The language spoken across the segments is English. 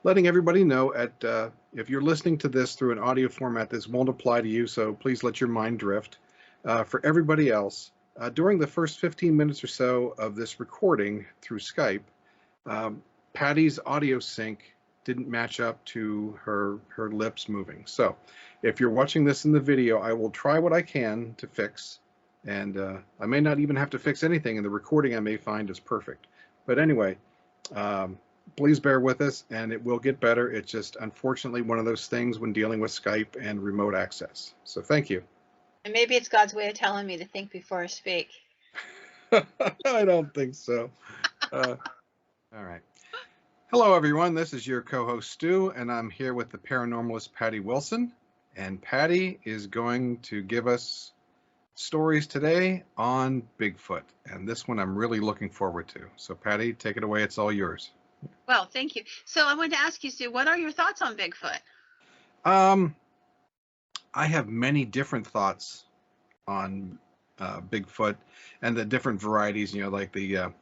letting everybody know if you're listening to this through an audio format, this won't apply to you, so please let your mind drift. For everybody else, during the first 15 minutes or so of this recording through Skype, Patty's audio sync didn't match up to her lips moving. So if you're watching this in the video, I will try what I can to fix, and I may not even have to fix anything, and the recording I may find is perfect. But anyway, please bear with us, and it will get better. It's just unfortunately one of those things when dealing with Skype and remote access. So thank you. And maybe it's God's way of telling me to think before I speak. I don't think so. All right. Hello, everyone. This is your co-host, Stu, and I'm here with the paranormalist, Patty Wilson. And Patty is going to give us stories today on Bigfoot. And this one I'm really looking forward to. So, Patty, take it away. It's all yours. Well, thank you. So I wanted to ask you, Stu, what are your thoughts on Bigfoot? I have many different thoughts on Bigfoot and the different varieties, like the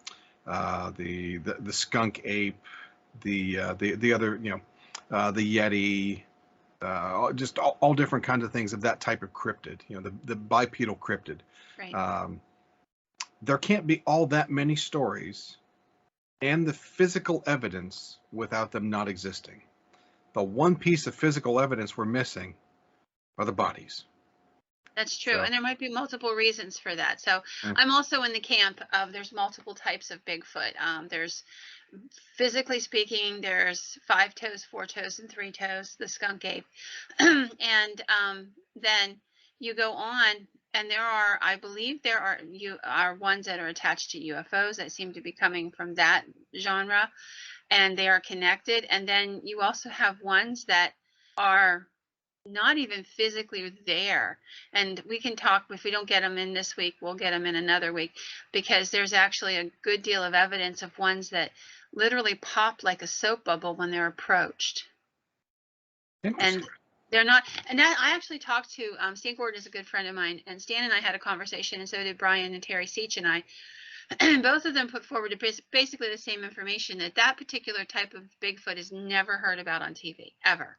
skunk ape, the other, the Yeti, just all different kinds of things of that type of cryptid, the bipedal cryptid. Right. There can't be all that many stories and the physical evidence without them not existing. The one piece of physical evidence we're missing are the bodies. That's true. So, and there might be multiple reasons for that. So I'm also in the camp of there's multiple types of Bigfoot. There's, physically speaking, there's 5 toes, 4 toes, and 3 toes, the skunk ape. And then you go on, and I believe there are ones that are attached to UFOs that seem to be coming from that genre, and they are connected. And then you also have ones that are not even physically there. And we can talk, if we don't get them in this week, we'll get them in another week, because there's actually a good deal of evidence of ones that literally pop like a soap bubble when they're approached. And they're not, and that I actually talked to, Stan Gordon is a good friend of mine, and Stan and I had a conversation, and so did Brian and Terry Seach and I. And both of them put forward basically the same information, that particular type of Bigfoot is never heard about on TV, ever.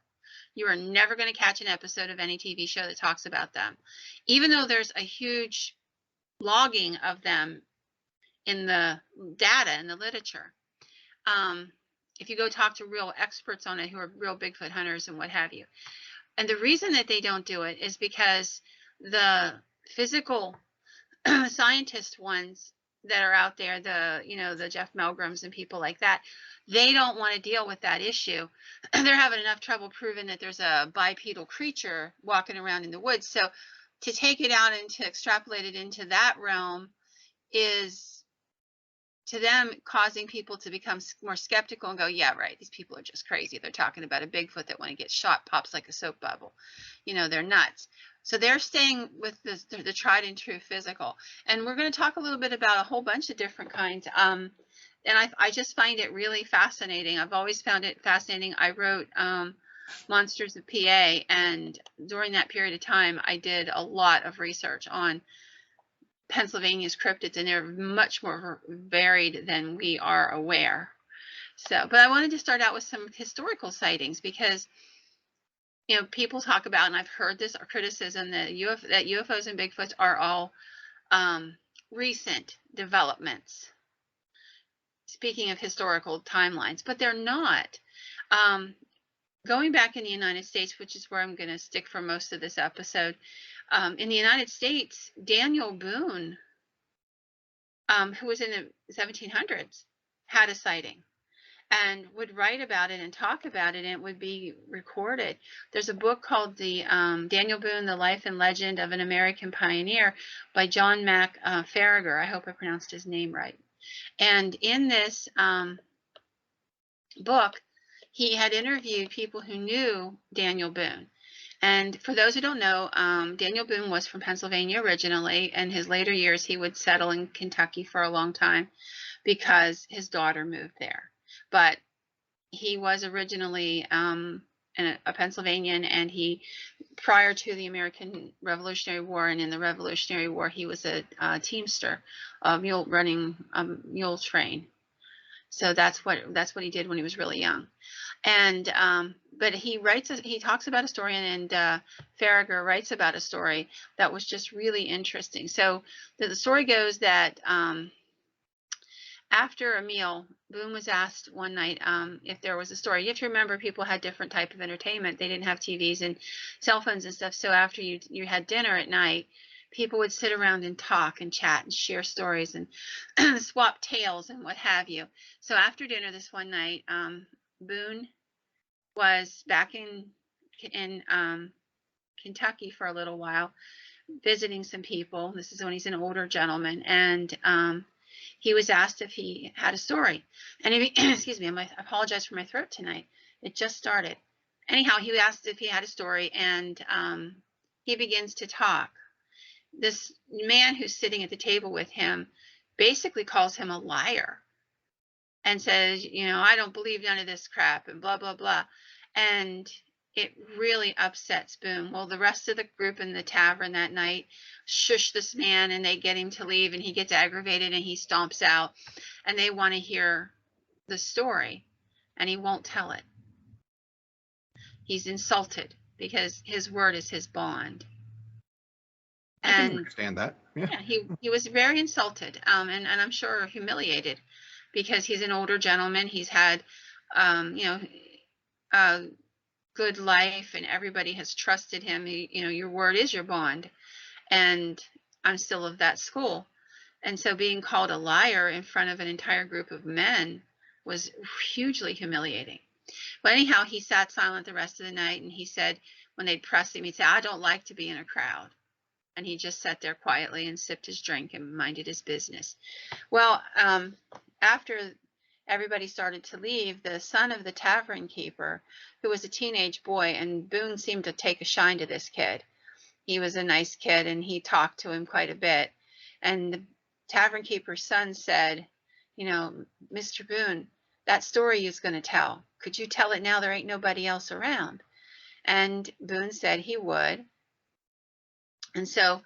You are never going to catch an episode of any TV show that talks about them, even though there's a huge logging of them in the data and the literature. If you go talk to real experts on it who are real Bigfoot hunters and what have you. And the reason that they don't do it is because the physical scientist ones that are out there, the Jeff Melgrams and people like that, they don't want to deal with that issue. They're having enough trouble proving that there's a bipedal creature walking around in the woods. So to take it out and to extrapolate it into that realm is, to them, causing people to become more skeptical and go, yeah, right, these people are just crazy. They're talking about a Bigfoot that when it gets shot pops like a soap bubble. They're nuts. So they're staying with the tried and true physical. And we're going to talk a little bit about a whole bunch of different kinds. And I just find it really fascinating. I've always found it fascinating. I wrote Monsters of PA, and during that period of time, I did a lot of research on Pennsylvania's cryptids, and they're much more varied than we are aware. So, but I wanted to start out with some historical sightings, because people talk about, and I've heard this criticism, that UFOs and Bigfoots are all recent developments, speaking of historical timelines, but they're not. Going back in the United States, which is where I'm going to stick for most of this episode, in the United States, Daniel Boone, who was in the 1700s, had a sighting and would write about it and talk about it, and it would be recorded. There's a book called Daniel Boone, The Life and Legend of an American Pioneer by John Mac Farragher. I hope I pronounced his name right. And in this book, he had interviewed people who knew Daniel Boone. And for those who don't know, Daniel Boone was from Pennsylvania originally. In his later years, he would settle in Kentucky for a long time because his daughter moved there. But he was originally a Pennsylvanian, and he, prior to the American Revolutionary War and in the Revolutionary War, he was a teamster, running a mule train. So that's what he did when he was really young. And but he talks about a story, and Farragher writes about a story that was just really interesting. So the story goes that after a meal, Boone was asked one night if there was a story. You have to remember, people had different type of entertainment. They didn't have TVs and cell phones and stuff. So after you had dinner at night, people would sit around and talk and chat and share stories and swap tales and what have you. So after dinner this one night, Boone was back in Kentucky for a little while, visiting some people. This is when he's an older gentleman, and he was asked if he had a story. And he, excuse me, I apologize for my throat tonight. It just started. Anyhow, he asked if he had a story, and he begins to talk. This man who's sitting at the table with him basically calls him a liar and says, you know, I don't believe none of this crap and blah, blah, blah. And it really upsets Boone. Well, the rest of the group in the tavern that night shush this man, and they get him to leave, and he gets aggravated and he stomps out, and they want to hear the story, and he won't tell it. He's insulted because his word is his bond. I can understand that. Yeah, he was very insulted, and I'm sure humiliated, because he's an older gentleman. He's had, you know, a good life, and everybody has trusted him. You know, your word is your bond, and I'm still of that school. And so being called a liar in front of an entire group of men was hugely humiliating. But anyhow, he sat silent the rest of the night, and he said, when they'd press him, he'd say, I don't like to be in a crowd. And he just sat there quietly and sipped his drink and minded his business. Well, after everybody started to leave, the son of the tavern keeper, who was a teenage boy, and Boone seemed to take a shine to this kid. He was a nice kid, and he talked to him quite a bit. And the tavern keeper's son said, you know, Mr. Boone, that story you're going to tell, could you tell it now? There ain't nobody else around. And Boone said he would. And so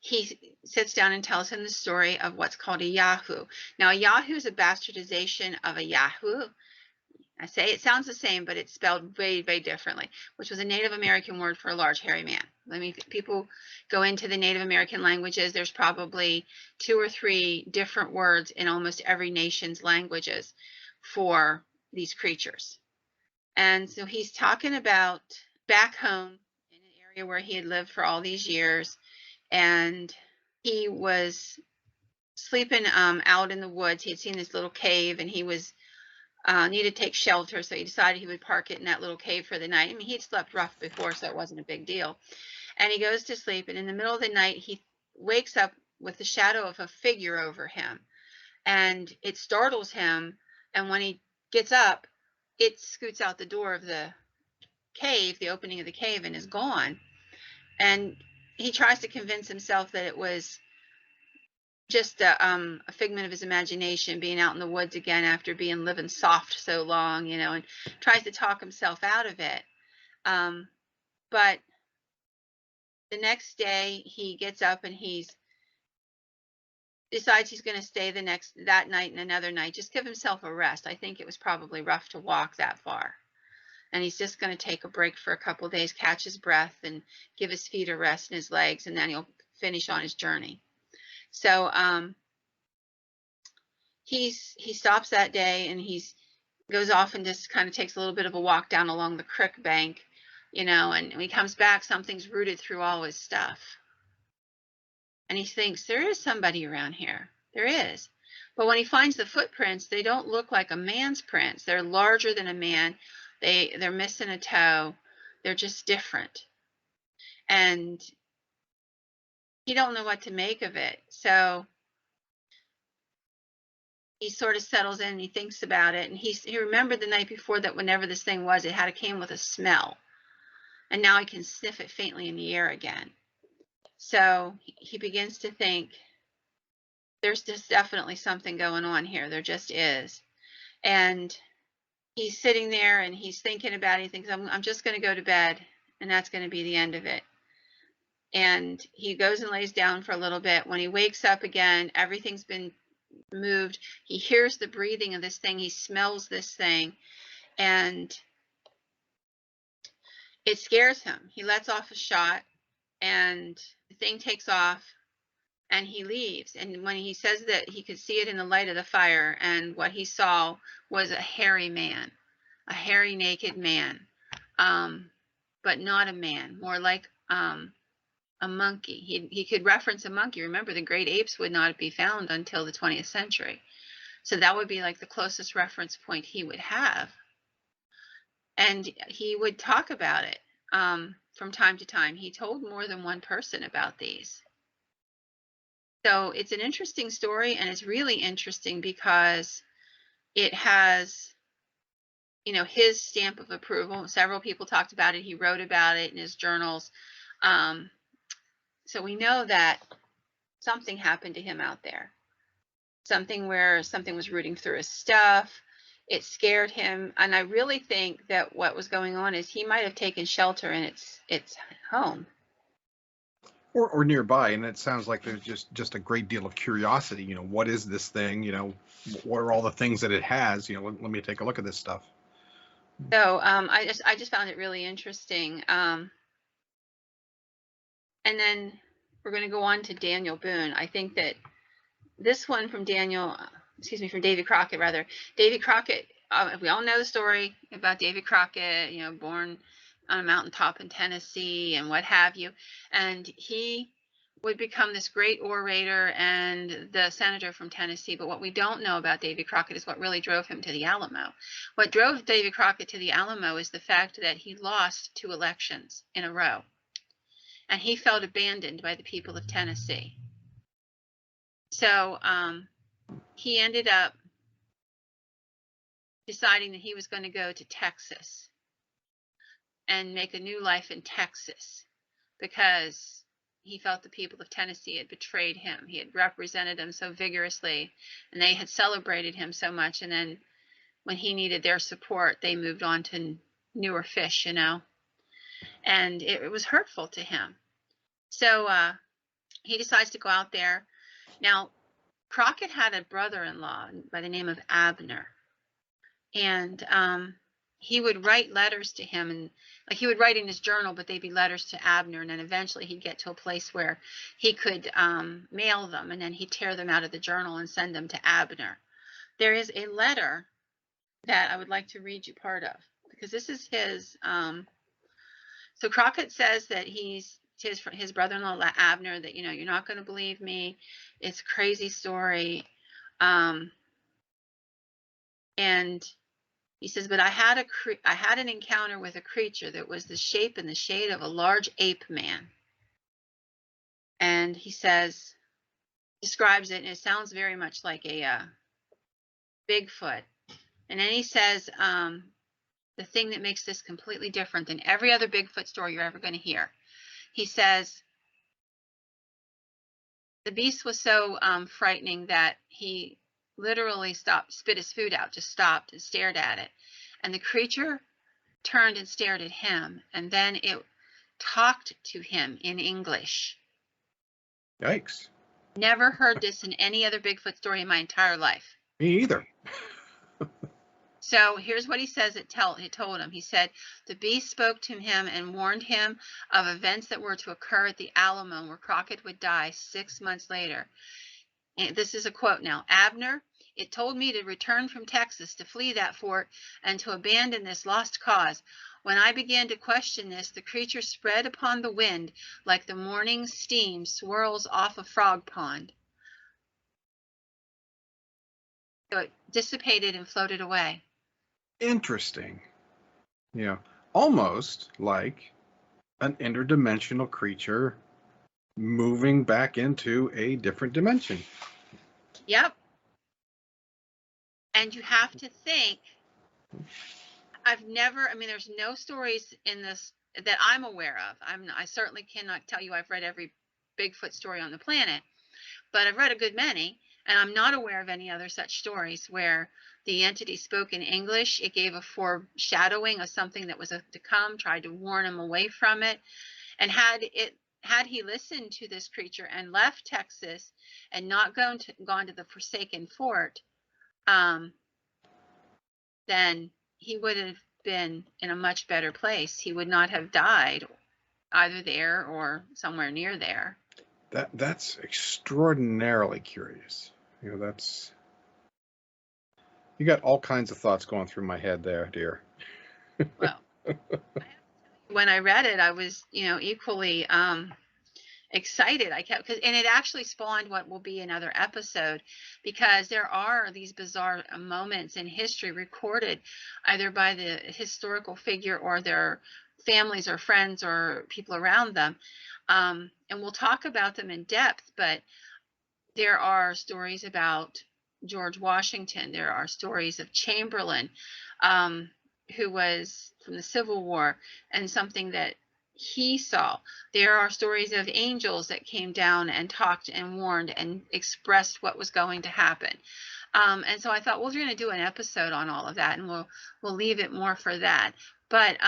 he sits down and tells him the story of what's called a Yahoo. Now, a Yahoo is a bastardization of a Yahoo. I say it sounds the same, but it's spelled very, very differently, which was a Native American word for a large, hairy man. I mean, people go into the Native American languages. There's probably 2 or 3 different words in almost every nation's languages for these creatures. And so he's talking about back home in an area where he had lived for all these years, and he was sleeping out in the woods. He had seen this little cave, and he was needed to take shelter, so he decided he would park it in that little cave for the night. I mean, he'd slept rough before, so it wasn't a big deal. And he goes to sleep, and in the middle of the night, he wakes up with the shadow of a figure over him, and it startles him. And when he gets up, it scoots out the door of the cave, the opening of the cave, and is gone. And he tries to convince himself that it was just a figment of his imagination, being out in the woods again after being living soft so long, you know, and tries to talk himself out of it. But the next day he gets up and decides he's going to stay that night and another night, just give himself a rest. I think it was probably rough to walk that far. And he's just going to take a break for a couple of days, catch his breath, and give his feet a rest and his legs, and then he'll finish on his journey. So he stops that day, and he goes off and just kind of takes a little bit of a walk down along the creek bank, you know, and when he comes back, something's rooted through all his stuff. And he thinks, there is somebody around here. There is. But when he finds the footprints, they don't look like a man's prints. They're larger than a man. They're missing a toe. They're just different. And he don't know what to make of it. So he sort of settles in and he thinks about it. And he remembered the night before that whenever this thing was, it came with a smell. And now he can sniff it faintly in the air again. So he begins to think, there's just definitely something going on here. There just is. And he's sitting there and he's thinking about it. He thinks, I'm just going to go to bed, and that's going to be the end of it. And he goes and lays down for a little bit. When he wakes up again, everything's been moved. He hears the breathing of this thing. He smells this thing. And it scares him. He lets off a shot, and the thing takes off, and he leaves. And when he says that he could see it in the light of the fire, and what he saw was a hairy man, a hairy, naked man, but not a man, more like a monkey. He could reference a monkey. Remember, the great apes would not be found until the 20th century. So that would be like the closest reference point he would have. And he would talk about it from time to time. He told more than one person about these. So it's an interesting story, and it's really interesting because it has, you know, his stamp of approval. Several people talked about it. He wrote about it in his journals. So we know that something happened to him out there. Something where something was rooting through his stuff. It scared him. And I really think that what was going on is he might have taken shelter in its home. Or nearby, and it sounds like there's just a great deal of curiosity. You know, what is this thing? You know, what are all the things that it has? You know, let me take a look at this stuff. So I just found it really interesting. And then we're going to go on to Daniel Boone. I think that this one from from Davy Crockett, rather. Davy Crockett, we all know the story about Davy Crockett, you know, born on a mountaintop in Tennessee and what have you. And he would become this great orator and the senator from Tennessee. But what we don't know about Davy Crockett is what really drove him to the Alamo. What drove Davy Crockett to the Alamo is the fact that he lost 2 elections in a row. And he felt abandoned by the people of Tennessee. So he ended up deciding that he was going to go to Texas and make a new life in Texas, because he felt the people of Tennessee had betrayed him. He had represented them so vigorously, and they had celebrated him so much. And then when he needed their support, they moved on to newer fish, you know. And it was hurtful to him. So he decides to go out there. Now, Crockett had a brother-in-law by the name of Abner, and he would write letters to him, and like he would write in his journal, but they'd be letters to Abner, and then eventually he'd get to a place where he could mail them, and then he'd tear them out of the journal and send them to Abner. There is a letter that I would like to read you part of, because this is his. So Crockett says that he's his brother-in-law Abner, that, you know, you're not going to believe me, it's a crazy story, and he says, but I had an encounter with a creature that was the shape and the shade of a large ape man. And he says, describes it, and it sounds very much like a Bigfoot. And then he says, the thing that makes this completely different than every other Bigfoot story you're ever going to hear. He says, the beast was so frightening that he literally spit his food out, just stopped and stared at it. And the creature turned and stared at him, and then it talked to him in English. Yikes. Never heard this in any other Bigfoot story in my entire life. Me either. So here's what he says it told him. He said, the beast spoke to him and warned him of events that were to occur at the Alamo, where Crockett would die 6 months later. And this is a quote now. Abner, it told me to return from Texas, to flee that fort, and to abandon this lost cause. When I began to question this, the creature spread upon the wind like the morning steam swirls off a frog pond. So it dissipated and floated away. Interesting. Yeah. Almost like an interdimensional creature moving back into a different dimension. Yep. And you have to think, there's no stories in this that I'm aware of. I certainly cannot tell you I've read every Bigfoot story on the planet, but I've read a good many, and I'm not aware of any other such stories where the entity spoke in English. It gave a foreshadowing of something that was to come, tried to warn him away from it. And had he listened to this creature and left Texas and not gone to the Forsaken Fort, then he would have been in a much better place. He would not have died either there or somewhere near there. That's extraordinarily curious. That's, you got all kinds of thoughts going through my head there, dear. Well, when I read it, I was, equally excited. And it actually spawned what will be another episode, because there are these bizarre moments in history recorded either by the historical figure or their families or friends or people around them. And we'll talk about them in depth, but there are stories about George Washington. There are stories of Chamberlain, who was from the Civil War, and something that he saw. There are stories of angels that came down and talked and warned and expressed what was going to happen. And so I thought, well, we're going to do an episode on all of that, and we'll leave it more for that. But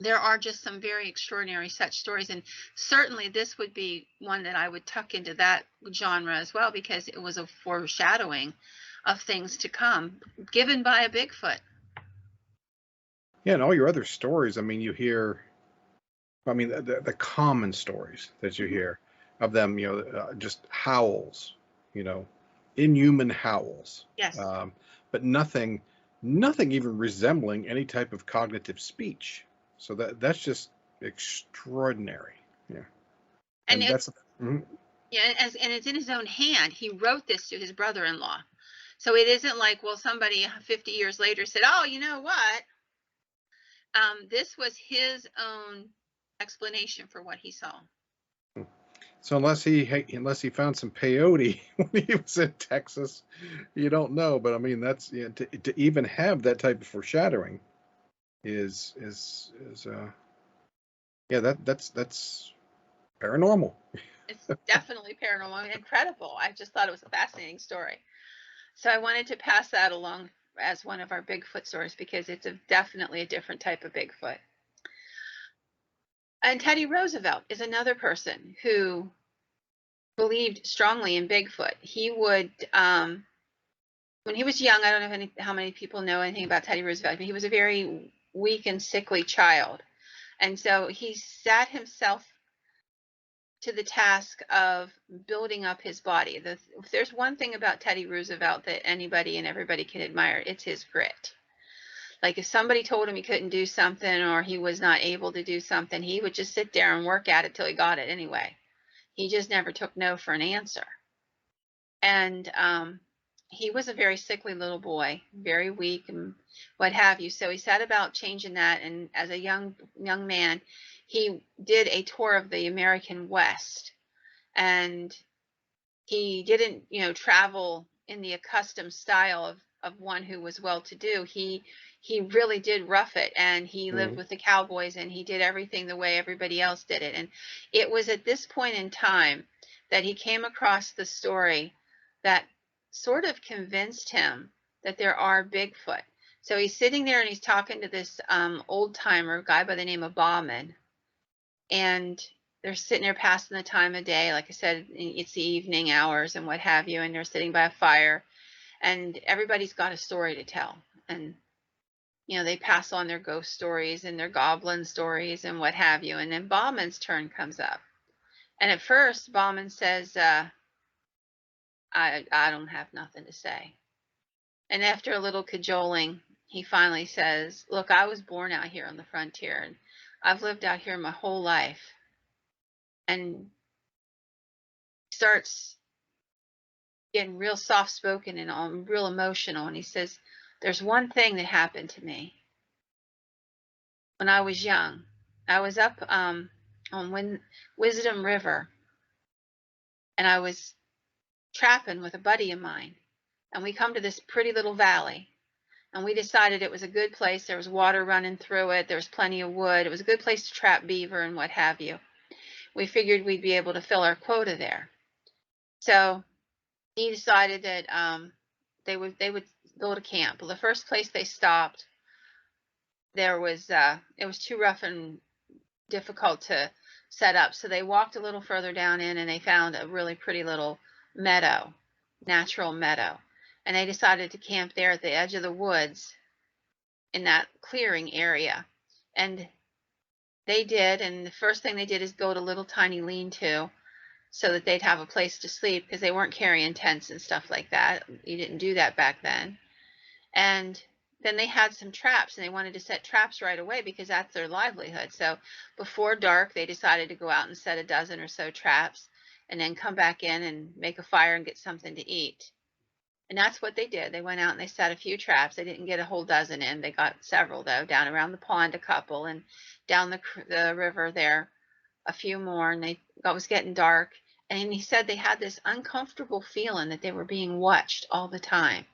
there are just some very extraordinary such stories, and certainly this would be one that I would tuck into that genre as well, because it was a foreshadowing of things to come given by a Bigfoot. Yeah, and all your other stories, I mean, you hear, I mean, the common stories that you hear of them, just howls, inhuman howls. Yes. But nothing even resembling any type of cognitive speech. So that's just extraordinary. Yeah. And that's yeah, and it's in his own hand. He wrote this to his brother-in-law. So it isn't like, well, somebody 50 years later said, oh, you know what? This was his own explanation for what he saw. So unless he found some peyote when he was in Texas, you don't know. But I mean, that's to even have that type of foreshadowing is that's paranormal. It's definitely paranormal and incredible. I just thought it was a fascinating story. So I wanted to pass that along as one of our Bigfoot stories, because it's definitely a different type of Bigfoot. And Teddy Roosevelt is another person who believed strongly in Bigfoot. He would, when he was young, I don't know how many people know anything about Teddy Roosevelt, but he was a very weak and sickly child. And so he sat himself to the task of building up his body. If there's one thing about Teddy Roosevelt that anybody and everybody can admire, it's his grit. Like if somebody told him he couldn't do something or he was not able to do something, he would just sit there and work at it till he got it anyway. He just never took no for an answer. And he was a very sickly little boy, very weak and what have you. So he set about changing that. And as a young man, he did a tour of the American West. And he didn't, travel in the accustomed style of one who was well-to-do. He really did rough it, and he lived with the cowboys, and he did everything the way everybody else did it. And it was at this point in time that he came across the story that sort of convinced him that there are Bigfoot. So he's sitting there and he's talking to this old timer guy by the name of Bauman, and they're sitting there passing the time of day. Like I said, it's the evening hours and what have you, and they're sitting by a fire, and everybody's got a story to tell. And they pass on their ghost stories and their goblin stories and what have you. And then Bauman's turn comes up. And at first, Bauman says, I don't have nothing to say. And after a little cajoling, he finally says, look, I was born out here on the frontier, and I've lived out here my whole life. And starts getting real soft-spoken and real emotional. And he says, there's one thing that happened to me when I was young. I was up on Wisdom River, and I was trapping with a buddy of mine. And we come to this pretty little valley, and we decided it was a good place. There was water running through it. There was plenty of wood. It was a good place to trap beaver and what have you. We figured we'd be able to fill our quota there. So he decided that they would build a camp. Well, the first place they stopped, it was too rough and difficult to set up. So they walked a little further down in, and they found a really pretty little meadow, natural meadow. And they decided to camp there at the edge of the woods in that clearing area. And they did, and the first thing they did is build a little tiny lean-to so that they'd have a place to sleep, because they weren't carrying tents and stuff like that. You didn't do that back then. And then they had some traps, and they wanted to set traps right away because that's their livelihood. So before dark, they decided to go out and set a dozen or so traps and then come back in and make a fire and get something to eat. And that's what they did. They went out and they set a few traps. They didn't get a whole dozen in. They got several, though, down around the pond, a couple, and down the river there, a few more. And it was getting dark. And he said they had this uncomfortable feeling that they were being watched all the time.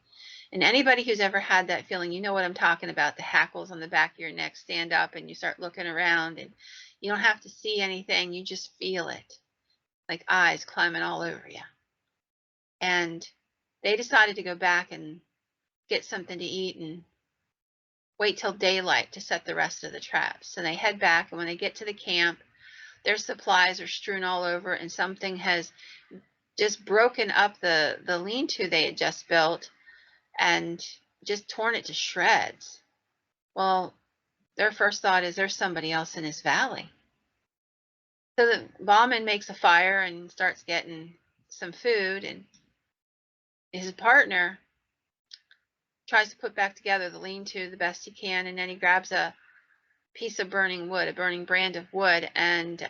And anybody who's ever had that feeling, you know what I'm talking about. The hackles on the back of your neck stand up and you start looking around, and you don't have to see anything. You just feel it, like eyes climbing all over you. And they decided to go back and get something to eat and wait till daylight to set the rest of the traps. So they head back, and when they get to the camp, their supplies are strewn all over, and something has just broken up the lean-to they had just built and just torn it to shreds. Well, their first thought is there's somebody else in this valley. So the Bauman makes a fire and starts getting some food, and his partner tries to put back together the lean-to the best he can, and then he grabs a piece of burning wood, a burning brand of wood, and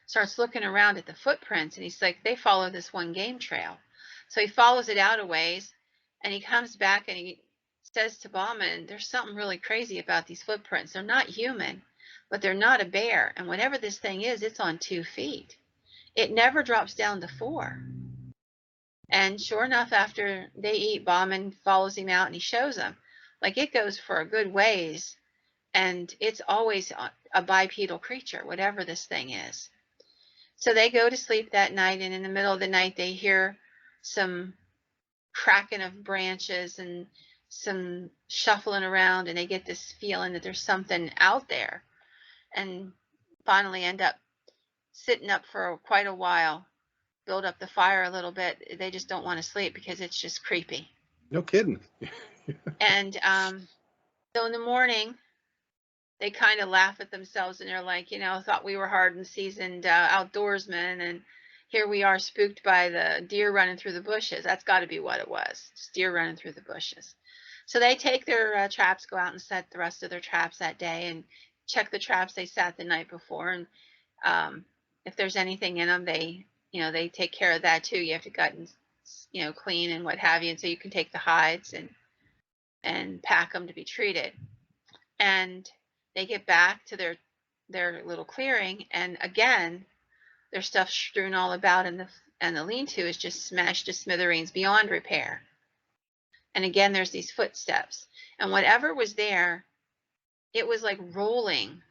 starts looking around at the footprints, and he's like, they follow this one game trail. So he follows it out a ways, and he comes back and he says to Bauman, there's something really crazy about these footprints. They're not human, but they're not a bear, and whatever this thing is, it's on 2 feet. It never drops down to 4. And sure enough, after they eat, Bauman follows him out and he shows them. Like, it goes for a good ways, and it's always a bipedal creature, whatever this thing is. So they go to sleep that night, and in the middle of the night, they hear some cracking of branches and some shuffling around, and they get this feeling that there's something out there, and finally end up sitting up for quite a while, build up the fire a little bit. They just don't want to sleep because it's just creepy. No kidding. And so in the morning, they kind of laugh at themselves, and they're like, thought we were hardened, seasoned outdoorsmen, and here we are spooked by the deer running through the bushes. That's got to be what it was, just deer running through the bushes. So they take their traps, go out and set the rest of their traps that day, and check the traps they set the night before. And if there's anything in them, they take care of that too. You have to gut and clean and what have you, and so you can take the hides and pack them to be treated. And they get back to their little clearing, and again, their stuff strewn all about, and the lean-to is just smashed to smithereens beyond repair. And again, there's these footsteps, and whatever was there, it was like rolling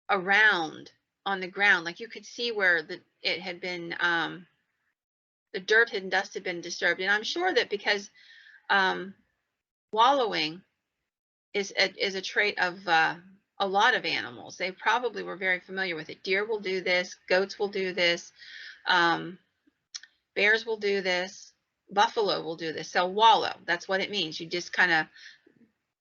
around on the ground. Like, you could see where it had been, the dirt and dust had been disturbed. And I'm sure that because wallowing is a trait of a lot of animals. They probably were very familiar with it. Deer will do this, goats will do this, bears will do this, buffalo will do this. So wallow, that's what it means. You just kind of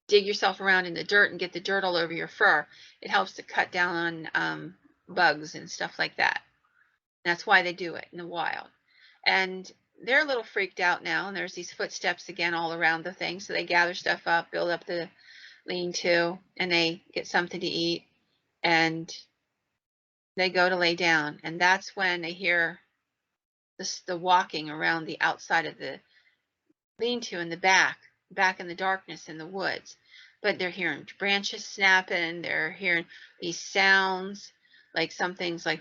dig yourself around in the dirt and get the dirt all over your fur. It helps to cut down on bugs and stuff like that. That's why they do it in the wild. And they're a little freaked out now, and there's these footsteps again all around the thing. So they gather stuff up, build up the lean-to, and they get something to eat, and they go to lay down. And that's when they hear the walking around the outside of the lean-to in the back in the darkness in the woods. But they're hearing branches snapping, they're hearing these sounds, like something's like,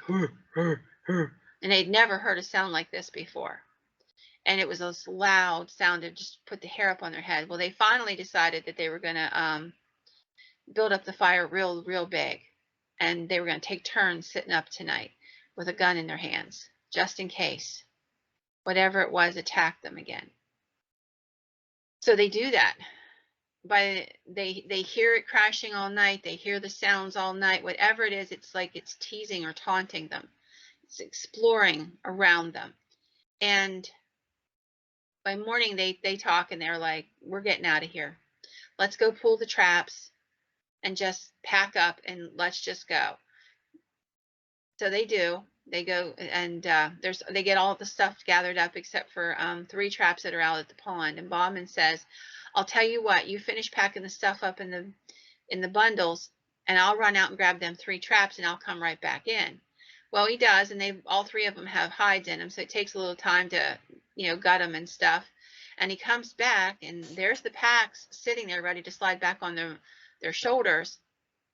and they'd never heard a sound like this before. And it was this loud sound that just put the hair up on their head. Well, they finally decided that they were going to build up the fire real big, and they were going to take turns sitting up tonight with a gun in their hands, just in case whatever it was attacked them again. So they do that. They hear it crashing all night. They hear the sounds all night. Whatever it is, it's like it's teasing or taunting them. It's exploring around them. And by morning, they talk, and they're like, we're getting out of here. Let's go pull the traps and just pack up and let's just go. So they do. They go and they get all the stuff gathered up except for 3 traps that are out at the pond. And Bauman says, "I'll tell you what, you finish packing the stuff up in the bundles, and I'll run out and grab them 3 traps, and I'll come right back in." Well, he does, and all 3 of them have hides in them, so it takes a little time to, gut them and stuff. And he comes back, and there's the packs sitting there ready to slide back on their shoulders,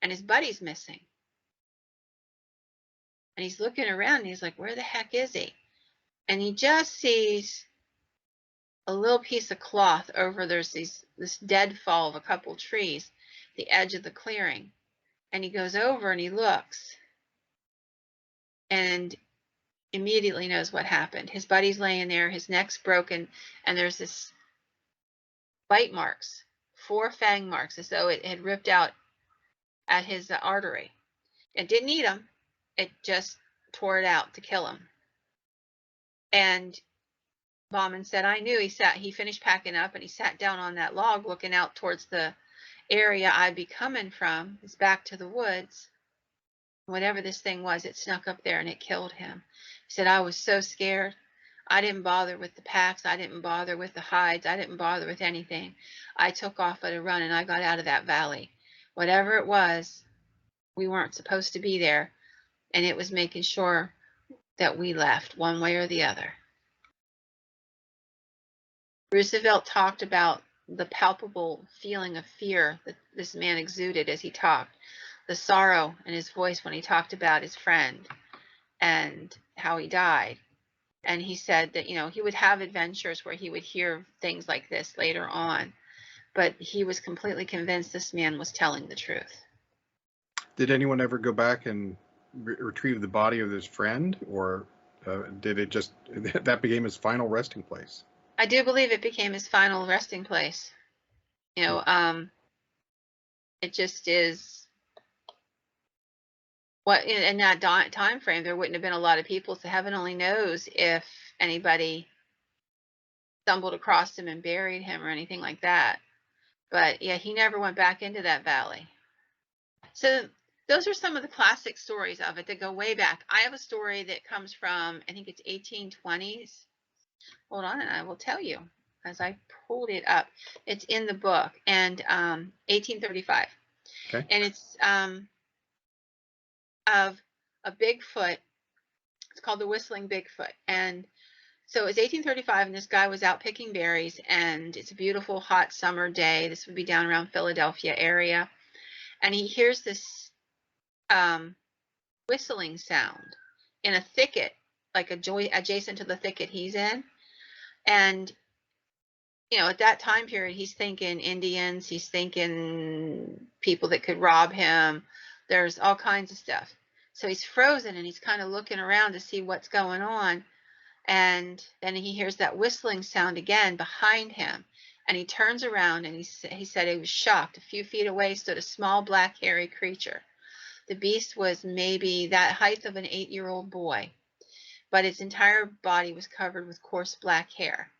and his buddy's missing. And he's looking around, and he's like, "Where the heck is he?" And he just sees a little piece of cloth over this deadfall of a couple trees, the edge of the clearing. And he goes over and he looks and immediately knows what happened. His buddy's laying there, his neck's broken, and there's this bite marks, 4 fang marks, as though it had ripped out at his artery. It didn't eat him. It just tore it out to kill him. And Bauman said, "I knew." He finished packing up and he sat down on that log looking out towards the area I'd be coming from. It's back to the woods. Whatever this thing was, it snuck up there and it killed him. He said, "I was so scared. I didn't bother with the packs. I didn't bother with the hides. I didn't bother with anything. I took off at a run and I got out of that valley. Whatever it was, we weren't supposed to be there. And it was making sure that we left one way or the other." Roosevelt talked about the palpable feeling of fear that this man exuded as he talked, the sorrow in his voice when he talked about his friend and how he died. And he said that, he would have adventures where he would hear things like this later on, but he was completely convinced this man was telling the truth. Did anyone ever go back and retrieve the body of his friend, or did it just, that became his final resting place? I do believe it became his final resting place. It just is what in that time frame there wouldn't have been a lot of people, so heaven only knows if anybody stumbled across him and buried him or anything like that. But yeah, he never went back into that valley. So those are some of the classic stories of it that go way back. I have a story that comes from, I think it's 1820s. Hold on, and I will tell you as I pulled it up. It's in the book, and 1835. Okay. And it's of a Bigfoot. It's called the Whistling Bigfoot. And so it was 1835, and this guy was out picking berries, and it's a beautiful hot summer day. This would be down around Philadelphia area. And he hears this whistling sound in a thicket, like adjacent to the thicket he's in. And at that time period, he's thinking Indians, he's thinking people that could rob him. There's all kinds of stuff. So he's frozen and he's kind of looking around to see what's going on. And then he hears that whistling sound again behind him. And he turns around and he said he was shocked. A few feet away stood a small black hairy creature. The beast was maybe that height of an 8-year-old boy, but its entire body was covered with coarse black hair.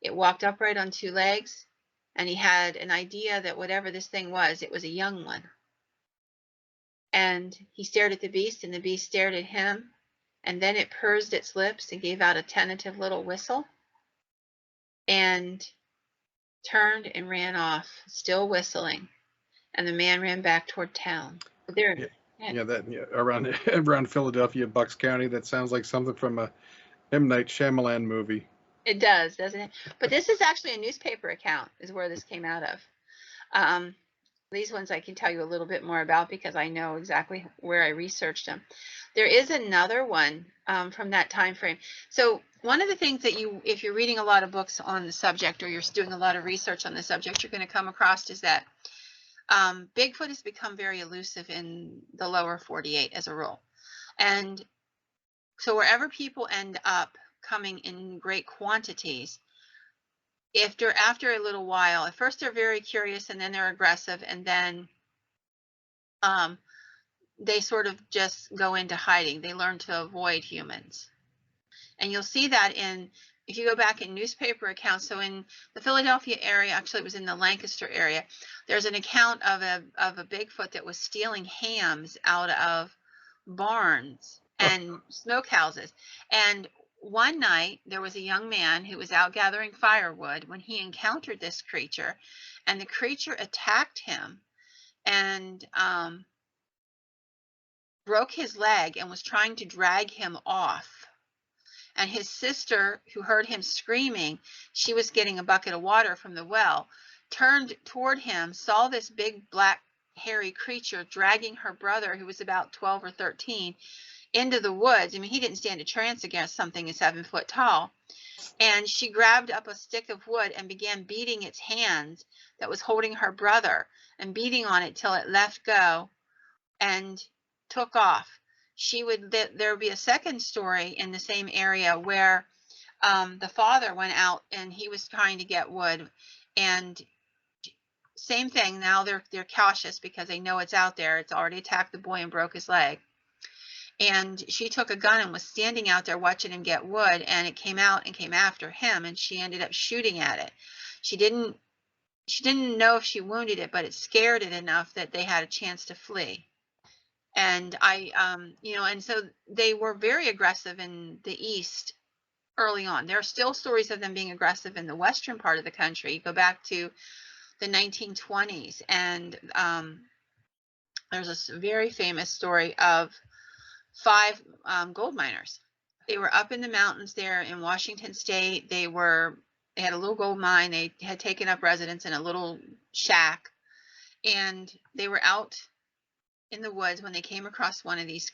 It walked upright on 2 legs, and he had an idea that whatever this thing was, it was a young one. And he stared at the beast, and the beast stared at him, and then it pursed its lips and gave out a tentative little whistle and turned and ran off, still whistling. And the man ran back toward town. Around Philadelphia, Bucks County, that sounds like something from a M. Night Shyamalan movie. It does, doesn't it? But this is actually a newspaper account is where this came out of. These ones I can tell you a little bit more about because I know exactly where I researched them. There is another one from that time frame. So one of the things that if you're reading a lot of books on the subject or you're doing a lot of research on the subject, you're going to come across is that Bigfoot has become very elusive in the lower 48 as a rule. And so wherever people end up coming in great quantities, after a little while, at first they're very curious and then they're aggressive, and then they sort of just go into hiding. They learn to avoid humans. And you'll see that in if you go back in newspaper accounts, so in the Philadelphia area, actually it was in the Lancaster area, there's an account of a Bigfoot that was stealing hams out of barns and smokehouses. And one night there was a young man who was out gathering firewood when he encountered this creature, and the creature attacked him and broke his leg and was trying to drag him off. And his sister, who heard him screaming, she was getting a bucket of water from the well, turned toward him, saw this big black hairy creature dragging her brother, who was about 12 or 13, into the woods. I mean, he didn't stand a chance against something 7 foot tall. And she grabbed up a stick of wood and began beating its hands that was holding her brother, and beating on it till it let go and took off. There would be a second story in the same area where the father went out and he was trying to get wood, and same thing. Now they're cautious because they know it's out there. It's already attacked the boy and broke his leg. And she took a gun and was standing out there watching him get wood, and it came out and came after him, and she ended up shooting at it. She didn't know if she wounded it, but it scared it enough that they had a chance to flee. And and so they were very aggressive in the East early on. There are still stories of them being aggressive in the western part of the country. You go back to the 1920s, and there's a very famous story of 5 gold miners. They were up in the mountains there in Washington State. They had a little gold mine. They had taken up residence in a little shack, and they were out in the woods when they came across one of these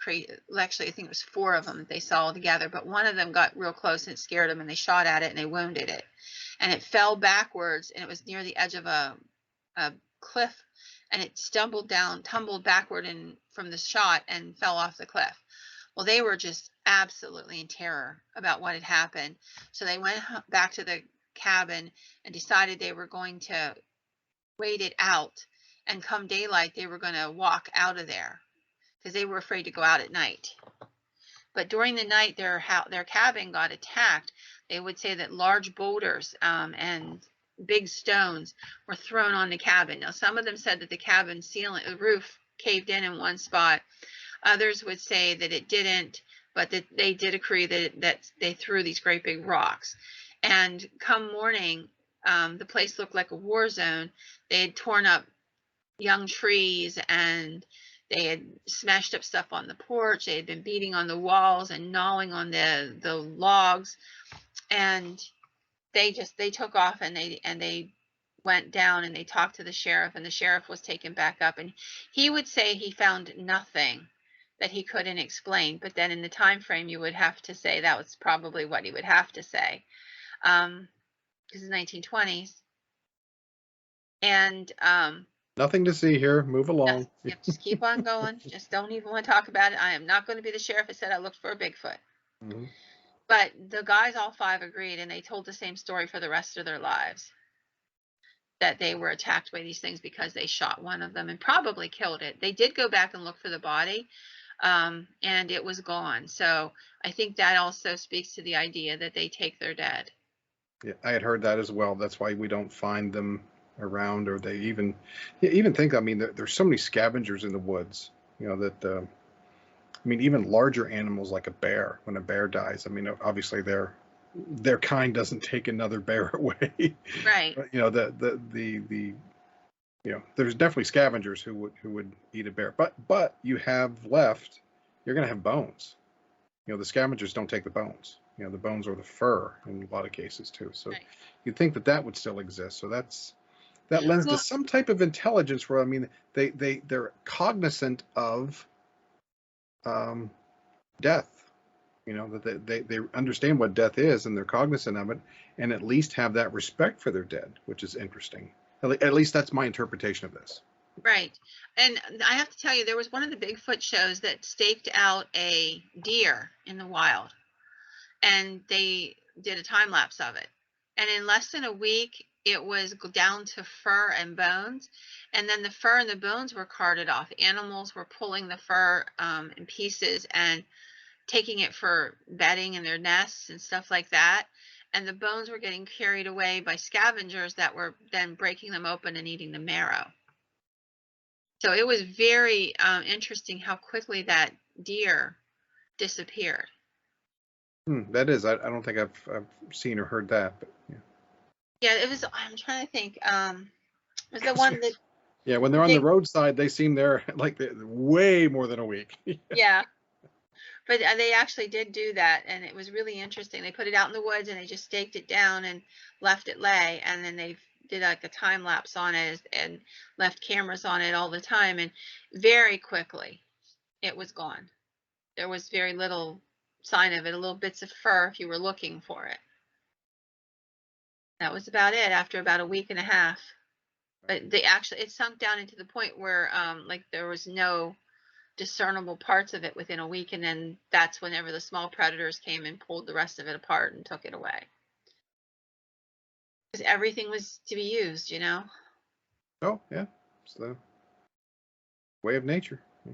actually I think it was 4 of them that they saw all together, but one of them got real close and it scared them, and they shot at it and they wounded it, and it fell backwards, and it was near the edge of a cliff, and it tumbled backward from the shot and fell off the cliff. Well, they were just absolutely in terror about what had happened, so they went back to the cabin and decided they were going to wait it out, and come daylight they were going to walk out of there because they were afraid to go out at night. But during the night their cabin got attacked. They would say that large boulders and big stones were thrown on the cabin. Now, some of them said that the cabin ceiling, the roof, caved in one spot. Others would say that it didn't, but that they did agree that they threw these great big rocks. And come morning, the place looked like a war zone. They had torn up young trees, and they had smashed up stuff on the porch. They had been beating on the walls and gnawing on the logs, and they took off, and they went down and they talked to the sheriff, and the sheriff was taken back up, and he would say he found nothing that he couldn't explain. But then in the time frame, you would have to say that was probably what he would have to say, because it's 1920s. And nothing to see here. Move along. Just keep on going. Just don't even want to talk about it. I am not going to be the sheriff that said I looked for a Bigfoot. Mm-hmm. But the guys, all 5, agreed, and they told the same story for the rest of their lives, that they were attacked by these things because they shot one of them and probably killed it. They did go back and look for the body, and it was gone. So I think that also speaks to the idea that they take their dead. Yeah, I had heard that as well. That's why we don't find them around, or they even think, I mean, there's so many scavengers in the woods, that I mean, even larger animals like a bear, when a bear dies, I mean, obviously their kind doesn't take another bear away. Right. But, there's definitely scavengers who would eat a bear, but you have left, you're going to have bones. The scavengers don't take the bones. The bones or the fur in a lot of cases too. So right. You'd think that would still exist. So that lends to some type of intelligence where, I mean, they're cognizant of death, that they understand what death is, and they're cognizant of it, and at least have that respect for their dead, which is interesting. At least that's my interpretation of this. Right. And I have to tell you, there was one of the Bigfoot shows that staked out a deer in the wild, and they did a time lapse of it. And in less than a week, it was down to fur and bones. And then the fur and the bones were carted off. Animals were pulling the fur in pieces and taking it for bedding in their nests and stuff like that. and the bones were getting carried away by scavengers that were then breaking them open and eating the marrow. So it was very interesting how quickly that deer disappeared. That is, I don't think I've seen or heard that, but yeah. Yeah, it was. I'm trying to think. Was the one that? Yeah, when they're on the roadside, they seem there like way more than a week. Yeah, but they actually did do that, and it was really interesting. They put it out in the woods, and they just staked it down and left it lay, and then they did like a time lapse on it and left cameras on it all the time, and very quickly it was gone. There was very little sign of it, a little bits of fur if you were looking for it. That was about it after about a week and a half. But it sunk down into the point where like there was no discernible parts of it within a week, and then that's whenever the small predators came and pulled the rest of it apart and took it away. Because everything was to be used, you know? Oh, yeah. It's the way of nature. Yeah.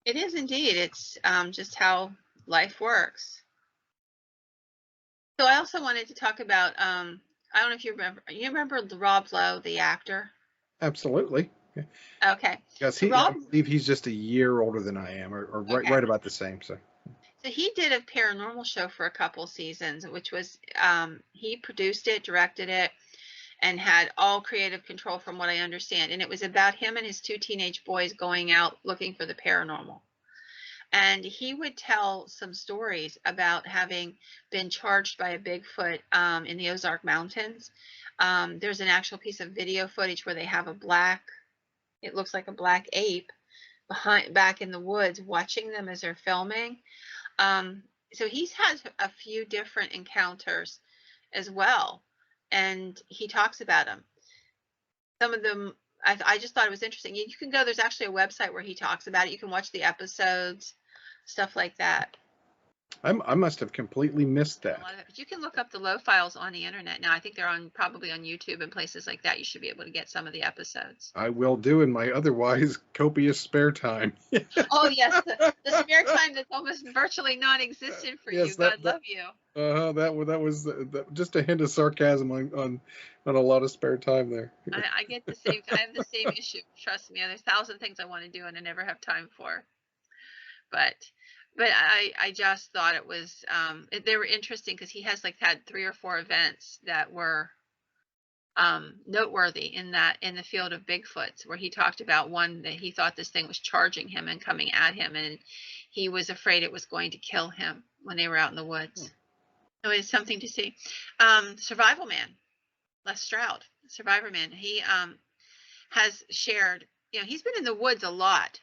It is indeed. It's just how life works. So I also wanted to talk about, I don't know if you remember Rob Lowe, the actor? Absolutely. Yeah. Okay. Yes, So I believe he's just a year older than I am, or okay. right about the same. So he did a paranormal show for a couple seasons, which was, he produced it, directed it, and had all creative control from what I understand. And it was about him and his 2 teenage boys going out looking for the paranormal. And he would tell some stories about having been charged by a Bigfoot in the Ozark Mountains. There's an actual piece of video footage where they have it looks like a black ape back in the woods watching them as they're filming. So he's had a few different encounters as well, and he talks about them. Some of them, I just thought it was interesting. You can go, there's actually a website where he talks about it. You can watch the episodes, stuff like that. I must have completely missed that. But you can look up the Lowe files on the internet now. I think they're probably on YouTube and places like that. You should be able to get some of the episodes. I will do in my otherwise copious spare time. Oh yes, the spare time that's almost virtually non-existent for you. God love you. That was just a hint of sarcasm on a lot of spare time there. I get the same. I have the same issue. Trust me. There's 1,000 things I want to do and I never have time for. But I just thought it was they were interesting because he has had 3 or 4 events that were noteworthy in the field of Bigfoots, where he talked about one that he thought this thing was charging him and coming at him, and he was afraid it was going to kill him when they were out in the woods. So it's something to see. Survival Man, Les Stroud, Survivor Man, he has shared, he's been in the woods a lot.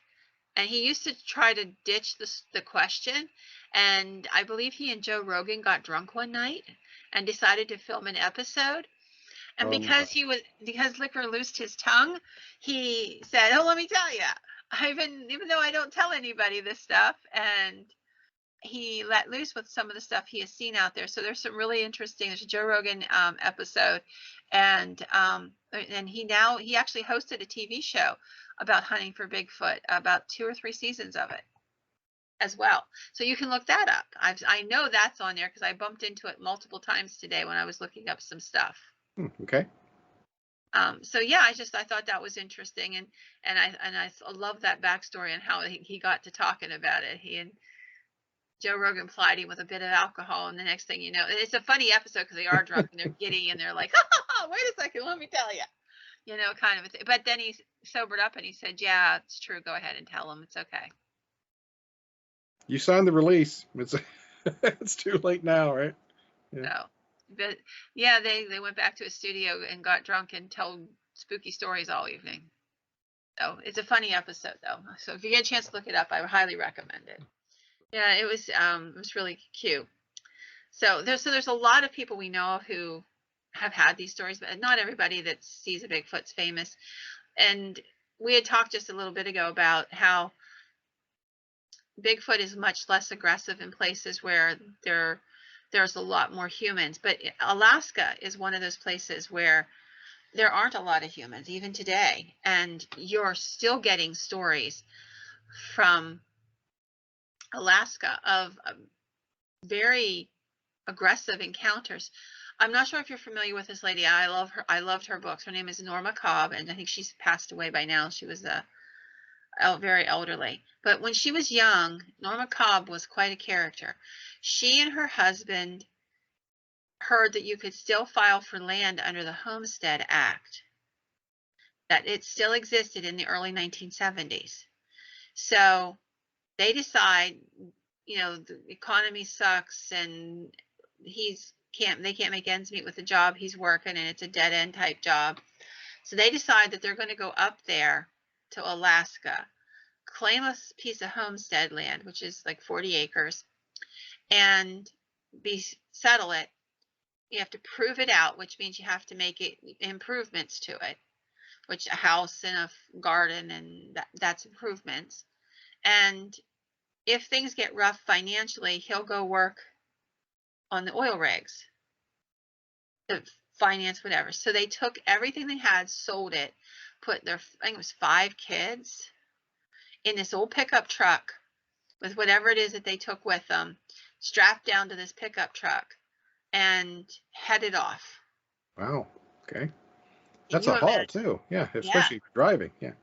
And he used to try to ditch the question. And I believe he and Joe Rogan got drunk one night and decided to film an episode. And because Liquor loosed his tongue, he said, "Oh, let me tell you, even though I don't tell anybody this stuff," and he let loose with some of the stuff he has seen out there. So there's some really interesting. There's a Joe Rogan episode, and he actually hosted a TV show about hunting for Bigfoot, about 2 or 3 seasons of it as well. So you can look that up. I know that's on there because I bumped into it multiple times today when I was looking up some stuff. Okay. So yeah, I thought that was interesting, and I love that backstory and how he got to talking about it. He and Joe Rogan plied him with a bit of alcohol, and the next thing you know, it's a funny episode because they are drunk and they're giddy and they're like, "Wait a second, let me tell you." Kind of a thing. But then he sobered up and he said, "Yeah, it's true. Go ahead and tell him. It's okay." You signed the release. It's too late now, right? Yeah. So, but yeah, they went back to a studio and got drunk and told spooky stories all evening. So it's a funny episode though. So if you get a chance to look it up, I would highly recommend it. Yeah, it was really cute. So there's a lot of people we know who have had these stories, but not everybody that sees a Bigfoot's famous. And we had talked just a little bit ago about how Bigfoot is much less aggressive in places where there's a lot more humans. But Alaska is one of those places where there aren't a lot of humans, even today. And you're still getting stories from Alaska of very aggressive encounters. I'm not sure if you're familiar with this lady. I love her. I loved her books. Her name is Norma Cobb, and I think she's passed away by now. She was very elderly. But when she was young, Norma Cobb was quite a character. She and her husband heard that you could still file for land under the Homestead Act, that it still existed in the early 1970s. So they decide, the economy sucks and they can't make ends meet with the job he's working, and it's a dead end type job. So they decide that they're going to go up there to Alaska, claim a piece of homestead land, which is like 40 acres, and settle it. You have to prove it out, which means you have to make improvements to it, which a house and a garden, and that's improvements. And if things get rough financially, he'll go work on the oil rigs to finance whatever. So they took everything they had, sold it, put I think it was 5 kids in this old pickup truck with whatever it is that they took with them, strapped down to this pickup truck, and headed off. Wow. Okay. That's a haul too. Yeah, especially driving. Yeah.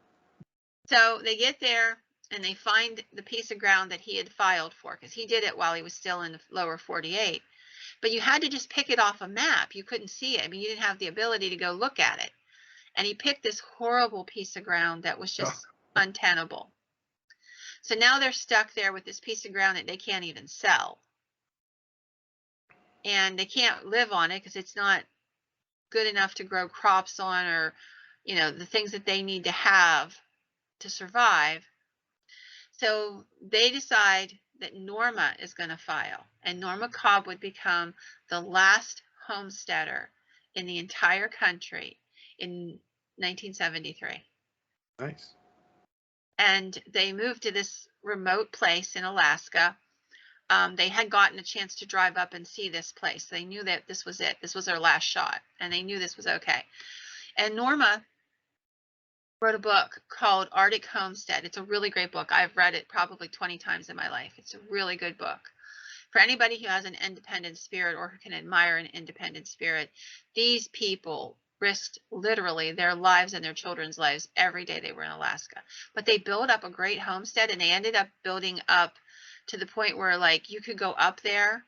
So they get there and they find the piece of ground that he had filed for, because he did it while he was still in the lower 48. But you had to just pick it off a map. You couldn't see it. I mean, you didn't have the ability to go look at it. And he picked this horrible piece of ground that was just untenable. So now they're stuck there with this piece of ground that they can't even sell. And they can't live on it because it's not good enough to grow crops on, or, the things that they need to have to survive. So they decide that Norma is going to file, and Norma Cobb would become the last homesteader in the entire country in 1973. Nice. And they moved to this remote place in Alaska. They had gotten a chance to drive up and see this place. They knew that this was it. This was their last shot, and they knew this was okay. And Norma wrote a book called Arctic Homestead. It's a really great book. I've read it probably 20 times in my life. It's a really good book. For anybody who has an independent spirit or who can admire an independent spirit, these people risked literally their lives and their children's lives every day they were in Alaska. But they built up a great homestead, and they ended up building up to the point where, like, you could go up there,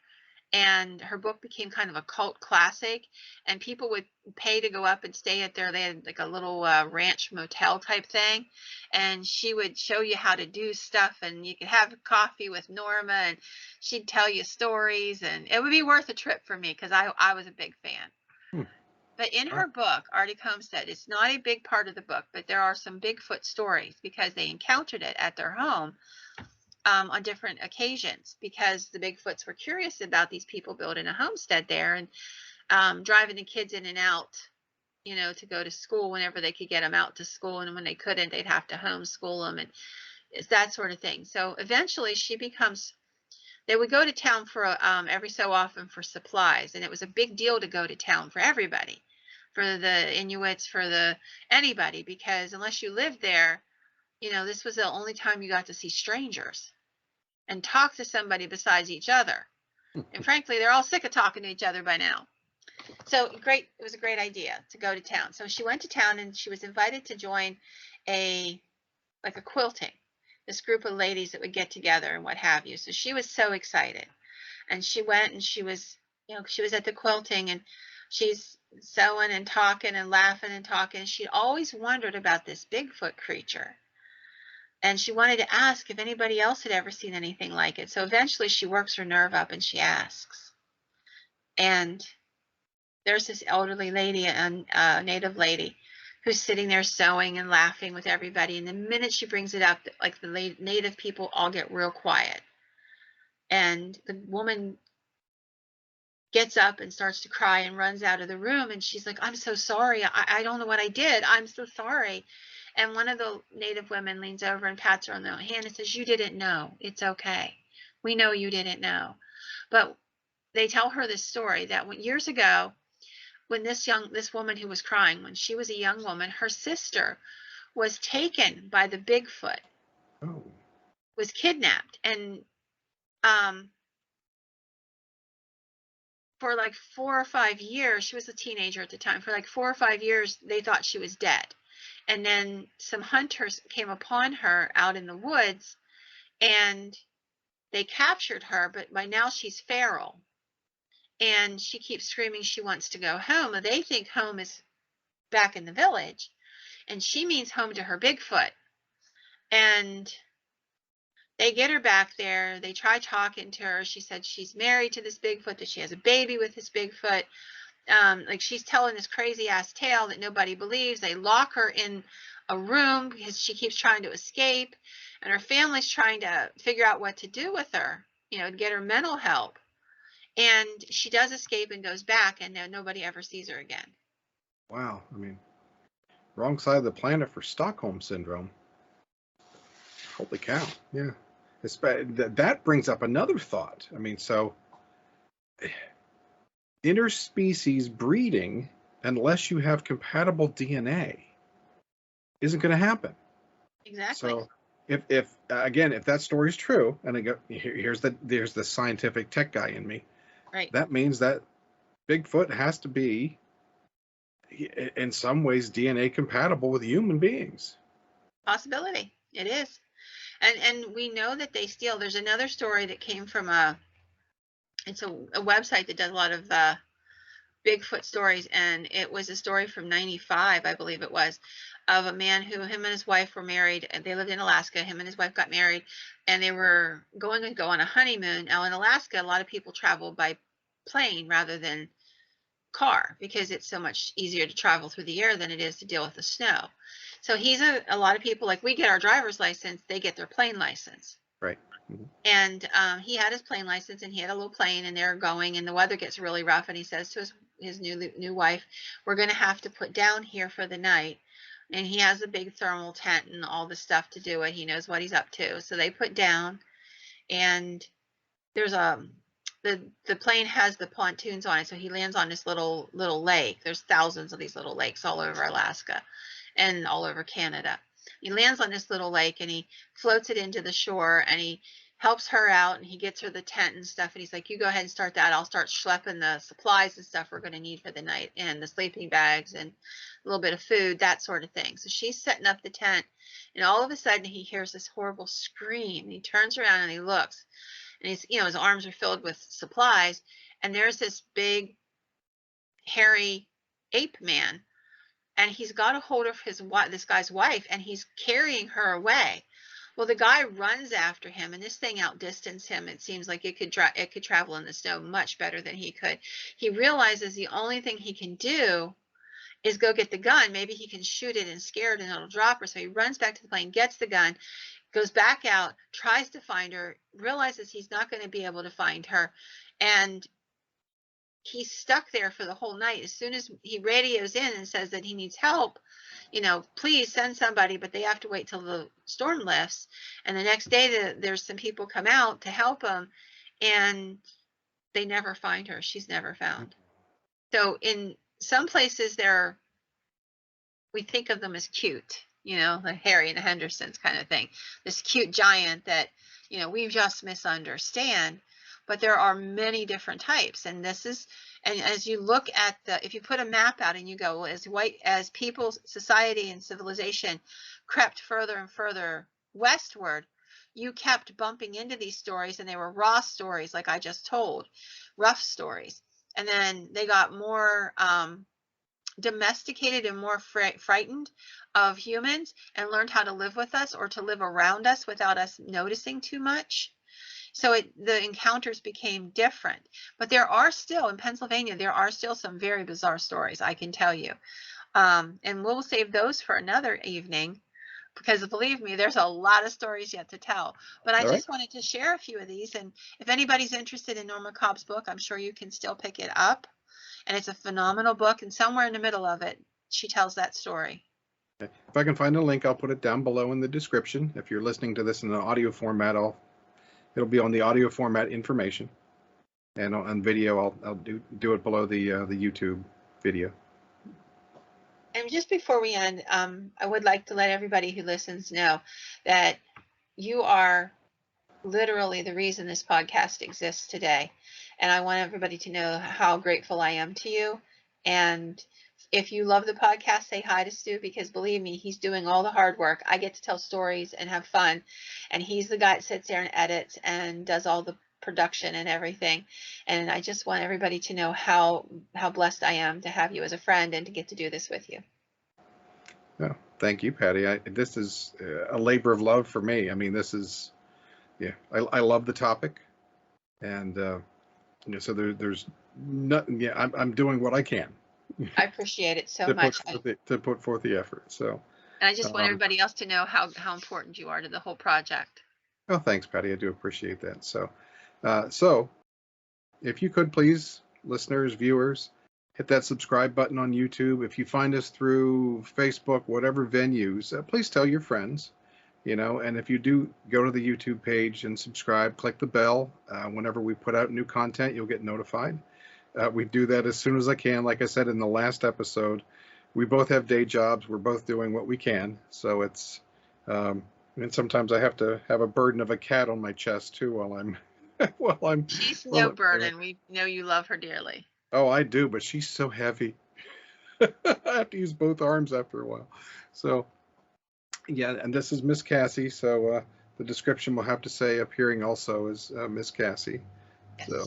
and her book became kind of a cult classic, and people would pay to go up and stay at there. They had like a little ranch motel type thing, and she would show you how to do stuff, and you could have coffee with Norma, and she'd tell you stories, and it would be worth a trip for me because I was a big fan. But in her book, Arctic Homestead, it's not a big part of the book, but there are some Bigfoot stories because they encountered it at their home on different occasions, because the Bigfoots were curious about these people building a homestead there, and driving the kids in and out, to go to school whenever they could get them out to school. And when they couldn't, they'd have to homeschool them, and it's that sort of thing. So eventually they would go to town for every so often for supplies. And it was a big deal to go to town for everybody, for the Inuits, for anybody, because unless you lived there, this was the only time you got to see strangers and talk to somebody besides each other. And frankly, they're all sick of talking to each other by now. So it was a great idea to go to town. So she went to town, and she was invited to join a quilting, this group of ladies that would get together and what have you. So she was so excited, and she went, and she was at the quilting, and she's sewing and talking and laughing and talking. She'd always wondered about this Bigfoot creature, and she wanted to ask if anybody else had ever seen anything like it. So eventually she works her nerve up and she asks. And there's this elderly lady, a native lady, who's sitting there sewing and laughing with everybody. And the minute she brings it up, like, the native people all get real quiet. And the woman gets up and starts to cry and runs out of the room. And she's like, "I'm so sorry. I don't know what I did. I'm so sorry." And one of the native women leans over and pats her on the hand and says, "You didn't know. It's okay. We know you didn't know." But they tell her this story that years ago, when this woman who was crying, when she was a young woman, her sister was taken by the Bigfoot, was kidnapped, and for like 4 or 5 years, she was a teenager at the time, for like 4 or 5 years, they thought she was dead. And then some hunters came upon her out in the woods and they captured her, but by now she's feral. And she keeps screaming she wants to go home. And they think home is back in the village. And she means home to her Bigfoot. And they get her back there. They try talking to her. She said she's married to this Bigfoot, that she has a baby with this Bigfoot. Like she's telling this crazy ass tale that nobody believes. They lock her in a room because she keeps trying to escape, and her family's trying to figure out what to do with her, to get her mental help. And she does escape and goes back, and nobody ever sees her again. Wow. I mean, wrong side of the planet for Stockholm syndrome. Holy cow. Yeah. That brings up another thought. I mean, so interspecies breeding, unless you have compatible DNA, isn't going to happen. Exactly. So if again, if that story is true, and again, here's the scientific tech guy in me, right, that means that Bigfoot has to be, in some ways, DNA compatible with human beings. Possibility. It is. And we know that they steal. There's another story that came from it's a website that does a lot of Bigfoot stories, and it was a story from '95, I believe it was, of a man who, him and his wife were married, and they lived in Alaska. Him and his wife got married, and they were going to go on a honeymoon. Now in Alaska, a lot of people travel by plane rather than car because it's so much easier to travel through the air than it is to deal with the snow. So he's a lot of people, like we get our driver's license, they get their plane license. Right. Mm-hmm. And he had his plane license, and he had a little plane, and they're going, and the weather gets really rough, and he says to his new wife, we're going to have to put down here for the night. And he has a big thermal tent and all the stuff to do it. He knows what he's up to. So they put down, and there's the plane has the pontoons on it, so he lands on this little lake. There's thousands of these little lakes all over Alaska and all over Canada. He lands on this little lake, and he floats it into the shore, and he helps her out, and he gets her the tent and stuff, and he's like, you go ahead and start that. I'll start schlepping the supplies and stuff we're going to need for the night, and the sleeping bags and a little bit of food, that sort of thing. So she's setting up the tent, and all of a sudden he hears this horrible scream, and he turns around and he looks, and he's, his arms are filled with supplies, and there's this big hairy ape man, and he's got a hold of this guy's wife, and he's carrying her away. Well, the guy runs after him, and this thing outdistanced him. It seems like it could travel in the snow much better than he could. He realizes the only thing he can do is go get the gun. Maybe he can shoot it and scare it, and it'll drop her. So he runs back to the plane, gets the gun, goes back out, tries to find her, realizes he's not going to be able to find her, and he's stuck there for the whole night. As soon as he radios in and says that he needs help, please send somebody, but they have to wait till the storm lifts. And the next day there's some people come out to help him, and they never find her. She's never found. So in some places we think of them as cute, the Harry and the Hendersons kind of thing, this cute giant that, we just misunderstand. But there are many different types, and as you look at if you put a map out and you go, as people's society and civilization crept further and further westward, you kept bumping into these stories, and they were raw stories, like I just told, rough stories, and then they got more domesticated and more frightened of humans, and learned how to live with us or to live around us without us noticing too much. So the encounters became different. But there are still, in Pennsylvania, there are still some very bizarre stories, I can tell you. And we'll save those for another evening, because believe me, there's a lot of stories yet to tell. But I just wanted to share a few of these. And if anybody's interested in Norma Cobb's book, I'm sure you can still pick it up. And it's a phenomenal book. And somewhere in the middle of it, she tells that story. If I can find a link, I'll put it down below in the description. If you're listening to this in an audio format, it'll be on the audio format information, and on video, I'll do it below the YouTube video. And just before we end, I would like to let everybody who listens know that you are literally the reason this podcast exists today. And I want everybody to know how grateful I am to you. And if you love the podcast, say hi to Stu, because believe me, he's doing all the hard work. I get to tell stories and have fun. And he's the guy that sits there and edits and does all the production and everything. And I just want everybody to know how blessed I am to have you as a friend and to get to do this with you. Yeah, thank you, Patty. This is a labor of love for me. I mean, this is, yeah, I love the topic, and so there's nothing. Yeah, I'm doing what I can I appreciate it so to much. put forth the effort. So, And I just want everybody else to know how important you are to the whole project. oh, thanks, Patty. I do appreciate that. So, if you could please, listeners, viewers, hit that subscribe button on YouTube. If you find us through Facebook, whatever venues, please tell your friends. And if you do go to the YouTube page and subscribe, click the bell. Whenever we put out new content, you'll get notified. We do that as soon as I can. Like I said in the last episode, we both have day jobs. We're both doing what we can. So it's, and sometimes I have to have a burden of a cat on my chest too while I'm. She's no burden. We know you love her dearly. Oh, I do, but she's so heavy. I have to use both arms after a while. So. Yeah, and this is Miss Cassie, so the description will have to say appearing also as Miss Cassie. Yes. So,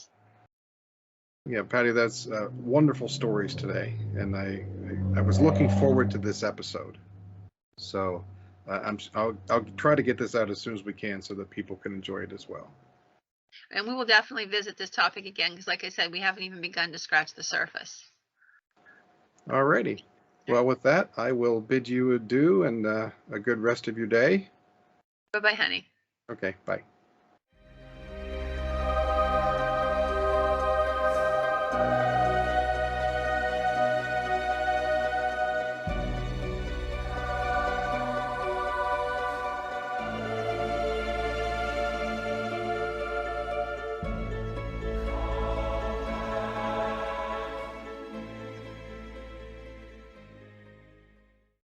yeah, Patty, that's wonderful stories today, and I was looking forward to this episode. So I'll try to get this out as soon as we can so that people can enjoy it as well. And we will definitely visit this topic again because, like I said, we haven't even begun to scratch the surface. All righty. Well, with that, I will bid you adieu and a good rest of your day. Bye-bye, honey. Okay, bye.